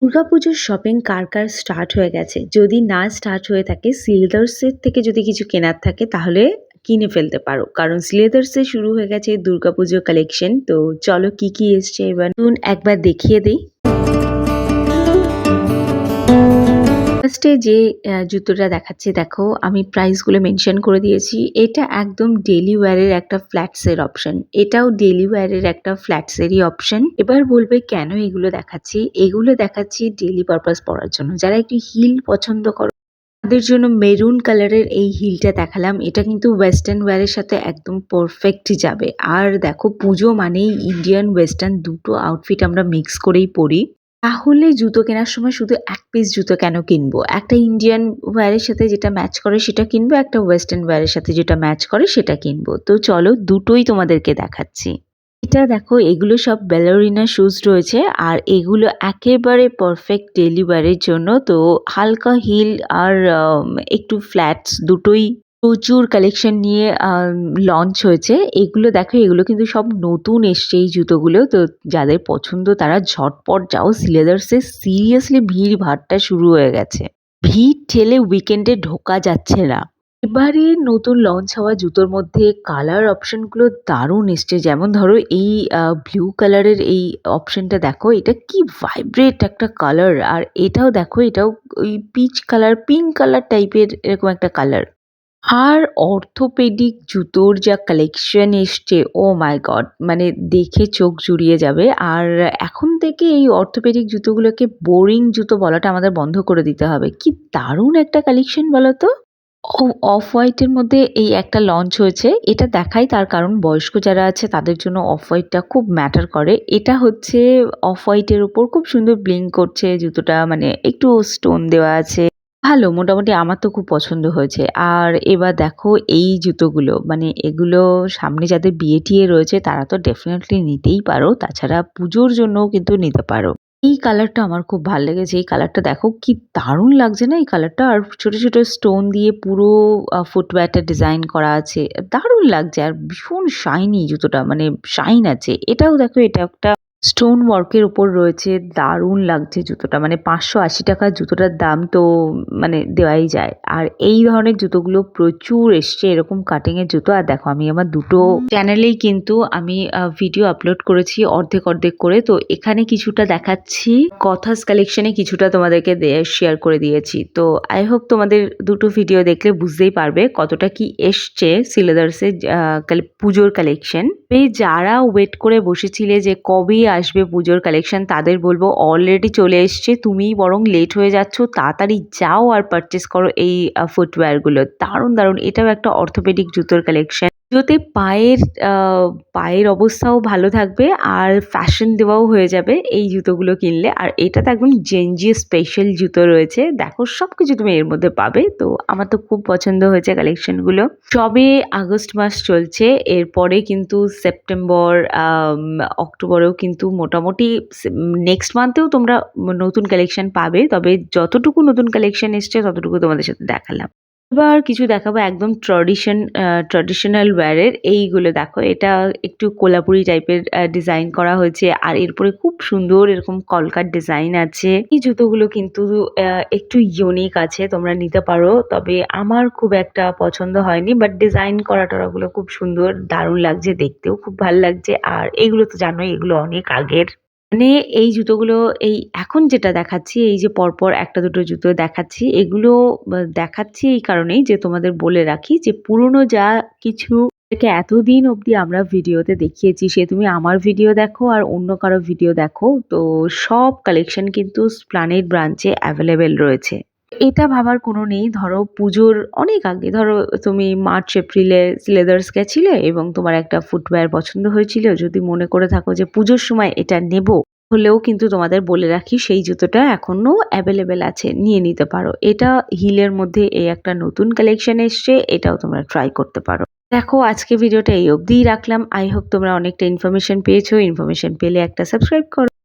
দুর্গাপুজোর শপিং কার কার স্টার্ট হয়ে গেছে? যদি না স্টার্ট হয়ে থাকে সিলেদার্সের থেকে যদি কিছু কেনার থাকে তাহলে কিনে ফেলতে পারো। কারণ সিলেদার্সে শুরু হয়ে গেছে দুর্গাপুজোর কালেকশন। তো চলো কি, কি এসছে এবার নতুন একবার দেখিয়ে দেই। ফার্স্টে যে জুতোটা দেখাচ্ছি দেখো, আমি প্রাইস গুলো মেনশন করে দিয়েছি। এটা একদম ডেইলি ওয়্যার এর একটা ফ্ল্যাটস এর অপশন। এটাও ডেইলি ওয়্যার এর একটা ফ্ল্যাটস এরই অপশন। এবার বলবে কেন এগুলো দেখাচ্ছি? এগুলো দেখাচ্ছি ডেইলি পারপাস পরার জন্য। যারা একটু হিল পছন্দ করো তাদের জন্য মেরুন কালারের এই হিলটা দেখালাম। এটা কিন্তু ওয়েস্টার্ন ওয়্যার এর সাথে একদম পারফেক্ট যাবে। আর দেখো পুজো মানেই ইন্ডিয়ান ওয়েস্টার্ন দুটো আউটফিট আমরা মিক্স করেই পরি। তাহলে জুতো কেনার সময় শুধু এক পিস জুতো কেন কিনবো? একটা ইন্ডিয়ান ওয়্যারের সাথে যেটা ম্যাচ করে সেটা কিনবো, একটা ওয়েস্টার্ন ওয়্যারের সাথে যেটা ম্যাচ করে সেটা কিনবো। তো চলো দুটোই তোমাদেরকে দেখাচ্ছি। এটা দেখো, এগুলো সব ব্যালোরিনা শুজ রয়েছে আর এগুলো একেবারে পারফেক্ট ডেইলি ওয়্যারের জন্য। তো হালকা হিল আর একটু ফ্ল্যাটস দুটোই প্রচুর কালেকশন নিয়ে লঞ্চ হয়েছে। এগুলো দেখো, এগুলো কিন্তু সব নতুন এসছে এই জুতোগুলো। তো যাদের পছন্দ তারা ঝটপট যাও সিলেদার্সে। সিরিয়াসলি ভিড় ভাট্টা শুরু হয়ে গেছে। ভিড় ঠেলে উইকেন্ডে ঢোকা যাচ্ছে না। এবারে নতুন লঞ্চ হওয়া জুতোর মধ্যে কালার অপশনগুলো দারুণ এসছে। যেমন ধরো এই ব্লু কালারের এই অপশনটা দেখো, এটা কি ভাইব্রেট একটা কালার। আর এটাও দেখো, এটাও ওই পিচ কালার, পিঙ্ক কালার টাইপের এরকম একটা কালার। আর অর্থোপেডিক জুতোর যা কালেকশন এসছে, ও মাই গড, মানে দেখে চোখ জুড়িয়ে যাবে। আর এখন থেকে এই অর্থোপেডিক জুতোগুলোকে বোরিং জুতো বলাটা আমাদের বন্ধ করে দিতে হবে। কি দারুণ একটা কালেকশন বলো তো। অফ হোয়াইটের মধ্যে এই একটা লঞ্চ হয়েছে। এটা দেখাই তার কারণ বয়স্ক যারা আছে তাদের জন্য অফ হোয়াইটটা খুব ম্যাটার করে। এটা হচ্ছে অফ হোয়াইটের উপর খুব সুন্দর ব্লিঙ্ক করছে জুতোটা, মানে একটু স্টোন দেওয়া আছে। ভালো, মোটামুটি আমার তো খুব পছন্দ হয়েছে। আর এবার দেখো এই জুতোগুলো, মানে এগুলো সামনে যাদের বিয়ে টিয়ে রয়েছে তারা তো ডেফিনেটলি নিতেই পারো। তাছাড়া পুজোর জন্যও কিন্তু নিতে পারো। এই কালারটা আমার খুব ভাল লেগেছে। এই কালারটা দেখো কি দারুণ লাগছে না এই কালারটা। আর ছোট ছোট স্টোন দিয়ে পুরো ফুটওয়্যারটা ডিজাইন করা আছে। দারুণ লাগছে আর ভীষণ শাইনি জুতোটা, মানে শাইন আছে। এটাও দেখো, এটা একটা স্টোন ওয়ার্কের উপর রয়েছে। দারুণ লাগছে জুতোটা, মানে 580 টাকা জুতোটার দাম তো মানে দেওয়াই যায়। আর এই ধরনের জুতোগুলো প্রচুর এসছে, এরকম কাটিং এর জুতো। আর দেখো, আমি আমার দুটো চ্যানেলেই কিন্তু আমি ভিডিও আপলোড করেছি অর্ধেক অর্ধেক করে। তো এখানে কিছুটা দেখাচ্ছি, কথাস কালেকশনে কিছুটা তোমাদেরকে শেয়ার করে দিয়েছি। তো আই হোপ তোমাদের দুটো ভিডিও দেখলে বুঝতেই পারবে কতটা কি এসছে সিলেদার্সের পুজোর কালেকশন। যারা ওয়েট করে বসেছিলে যে কবে আসবে পুজোর কালেকশন, তাদের বলবো অলরেডি চলে এসছে। তুমি বরং লেট হয়ে যাচ্ছ, তাড়াতাড়ি যাও আর পারচেস করো এই ফুটওয়্যার গুলো। দারুণ দারুণ। এটাও একটা অর্থোপেডিক জুতোর কালেকশন। জুতোতে পায়ের অবস্থাও ভালো থাকবে আর ফ্যাশন দেওয়াও হয়ে যাবে এই জুতোগুলো কিনলে। আর এটা তো একদম জেনজি স্পেশাল জুতো রয়েছে। দেখো সবকিছু তুমি এর মধ্যে পাবে। তো আমার তো খুব পছন্দ হয়েছে কালেকশনগুলো। সবে আগস্ট মাস চলছে, এরপরে কিন্তু সেপ্টেম্বর, অক্টোবরেও কিন্তু মোটামুটি নেক্সট মান্থেও তোমরা নতুন কালেকশন পাবে। তবে যতটুকু নতুন কালেকশন এসছে ততটুকু তোমাদের সাথে দেখালাম। এবার কিছু দেখাবো একদম ট্র্যাডিশনাল ওয়্যারের। এইগুলো দেখো, এটা একটু কোলাপুরি টাইপের ডিজাইন করা হয়েছে। আর এরপরে খুব সুন্দর এরকম কলকার ডিজাইন আছে। এই জুতোগুলো কিন্তু একটু ইউনিক আছে, তোমরা নিতে পারো। তবে আমার খুব একটা পছন্দ হয়নি, বাট ডিজাইন করা টরাগুলো খুব সুন্দর, দারুণ লাগছে, দেখতেও খুব ভালো লাগছে। আর এগুলো তো জানোই, এগুলো অনেক আগের। মানে এই জুতোগুলো, এই এখন যেটা দেখাচ্ছি, এই যে পরপর একটা দুটো জুতো দেখাচ্ছি, এগুলো দেখাচ্ছি এই কারণেই যে তোমাদের বলে রাখি যে পুরনো যা কিছু থেকে এতদিন অবধি আমরা ভিডিওতে দেখিয়েছি, সে তুমি আমার ভিডিও দেখো আর অন্য কারো ভিডিও দেখো, তো সব কালেকশন কিন্তু স্প্লানেড ব্রাঞ্চে অ্যাভেলেবেল রয়েছে। এটা ভাবার কোনো নেই। ধরো পুজোর অনেক আগে, ধরো তুমি মার্চ এপ্রিলে সিলেদার্স গেছিলে এবং তোমার একটা ফুটওয়্যার পছন্দ হয়েছিল, যদি মনে করে থাকো যে পুজোর সময় এটা নেব, হলেও কিন্তু তোমাদের বলে রাখি সেই জুতোটা এখনো অ্যাভেলেবেল আছে, নিয়ে নিতে পারো। এটা হিলের মধ্যে এই একটা নতুন কালেকশন এসছে, এটাও তোমরা ট্রাই করতে পারো। দেখো আজকে ভিডিওটা এই অবধিই রাখলাম। আই হোপ তোমরা অনেকটা ইনফরমেশন পেয়েছো। ইনফরমেশন পেলে একটা সাবস্ক্রাইব করো।